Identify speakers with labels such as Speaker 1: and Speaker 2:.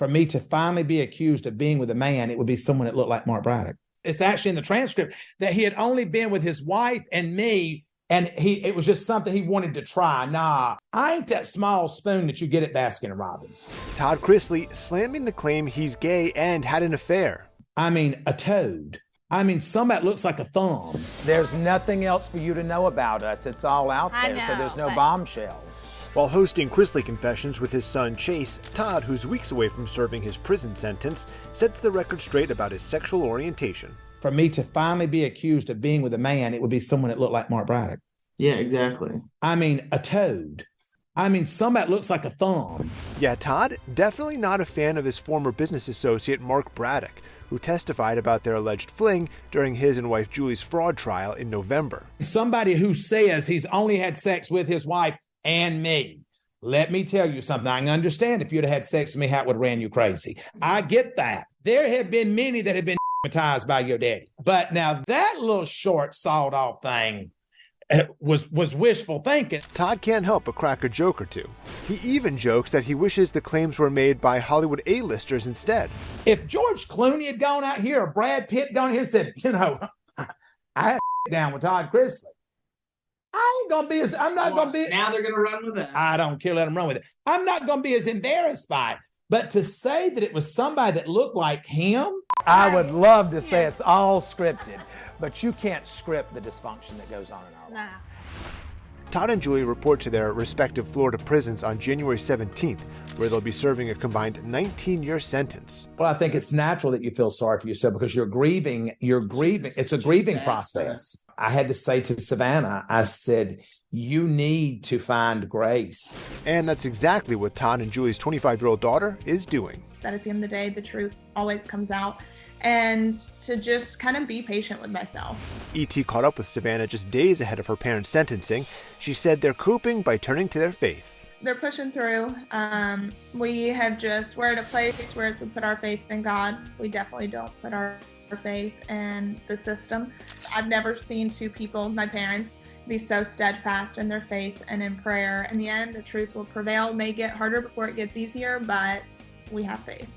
Speaker 1: For me to finally be accused of being with a man, it would be someone that looked like Mark Braddock. It's actually in the transcript that he had only been with his wife and me, and it was just something he wanted to try. Nah, I ain't that small spoon that you get at Baskin & Robbins.
Speaker 2: Todd Chrisley slamming the claim he's gay and had an affair.
Speaker 1: I mean, a toad. I mean, somebody that looks like a thumb.
Speaker 3: There's nothing else for you to know about us. It's all out there, so there's no bombshells.
Speaker 2: While hosting Chrisley Confessions with his son Chase, Todd, who's weeks away from serving his prison sentence, sets the record straight about his sexual orientation.
Speaker 1: For me to finally be accused of being with a man, it would be someone that looked like Mark Braddock.
Speaker 4: Yeah, exactly.
Speaker 1: I mean, a toad. I mean, somebody that looks like a thumb.
Speaker 2: Yeah, Todd, definitely not a fan of his former business associate Mark Braddock, who testified about their alleged fling during his and wife Julie's fraud trial in November.
Speaker 1: Somebody who says he's only had sex with his wife and me. Let me tell you something. I can understand if you'd have had sex with me, how it would have ran you crazy. I get that. There have been many that have been traumatized by your daddy. But now that little short, sawed-off thing was wishful thinking.
Speaker 2: Todd can't help but crack a joke or two. He even jokes that he wishes the claims were made by Hollywood A-listers instead.
Speaker 1: If George Clooney had gone out here or Brad Pitt gone here and said, I had down with Todd Chrisley, I'm not going to be.
Speaker 4: Now they're going to run with it.
Speaker 1: I don't care. Let them run with it. I'm not going to be as embarrassed by it. But to say that it was somebody that looked like him.
Speaker 3: I would love to say it's all scripted, but you can't script the dysfunction that goes on in our life.
Speaker 2: Todd and Julie report to their respective Florida prisons on January 17th, where they'll be serving a combined 19-year sentence.
Speaker 1: Well, I think it's natural that you feel sorry for yourself because you're grieving. It's a grieving process. I had to say to Savannah, I said, you need to find grace.
Speaker 2: And that's exactly what Todd and Julie's 25-year-old daughter is doing.
Speaker 5: That at the end of the day, the truth always comes out. And to just kind of be patient with myself.
Speaker 2: E.T. caught up with Savannah just days ahead of her parents' sentencing. She said they're coping by turning to their faith.
Speaker 5: They're pushing through. We're at a place where we put our faith in God. We definitely don't put our faith in the system. I've never seen two people, my parents, be so steadfast in their faith and in prayer. In the end, the truth will prevail. It may get harder before it gets easier, but we have faith.